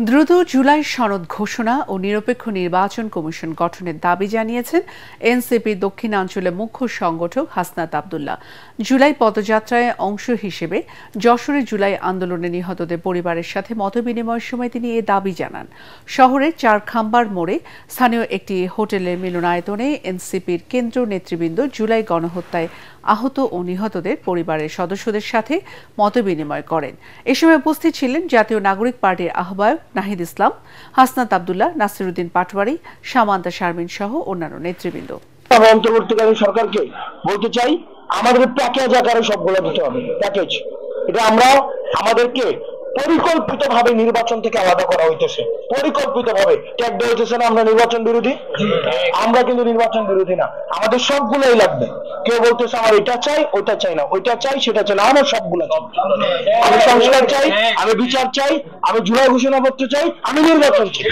দ্রুত জুলাই সনদ ঘোষণা ও নিরপেক্ষ নির্বাচন কমিশন গঠনের দাবি জানিয়েছেন এনসিপি দক্ষিণাঞ্চলের মুখ্য সংগঠক হাসনাত আব্দুল্লাহ। জুলাই পদযাত্রায় অংশ হিসেবে যশোরে জুলাই আন্দোলনে নিহতদের পরিবারের সাথে মতবিনিময়ের সময় তিনি এ দাবি জানান। শহরের চারখাম্বার মোড়ে স্থানীয় একটি হোটেলের মিলনায়তনে এনসিপির কেন্দ্র নেতৃবৃন্দ জুলাই গণহত্যায় আহত ও নিহতদের পরিবারের সদস্যদের সাথে মতবিনিময় করেন। এ সময় উপস্থিত ছিলেন জাতীয় নাগরিক পার্টির আহ্বায়ক নাহিদ ইসলাম, হাসনাত আব্দুল্লাহ, নাসিরউদ্দিন পাটোয়ারি, সামান্তা শারমিন সহ অন্যান্য নেতৃবৃন্দ। অন্তর্বর্তীকালীন সরকারকে বলতে চাই, আমাদের প্যাকেজ আকারে সবগুলো দিতে হবে। প্যাকেজ এটা আমরা আমাদেরকে পরিকল্পিতভাবে নির্বাচন থেকে আলাদা করা হইতেছে। পরিকল্পিতভাবে ট্যাগ দেওয়া হইতেছে না আমরা নির্বাচন বিরোধী। আমরা কিন্তু নির্বাচন বিরোধী না, আমাদের সবগুলোই লাগবে। কেউ বলতেছে আমার এটা চাই, ওইটা চাই না, ওইটা চাই, সেটা চাই না, আমার সবগুলো চাই। আমি সংস্কার চাই, আমি বিচার চাই, আমি জুলাই ঘোষণাপত্র চাই, আমি নির্বাচন চাই।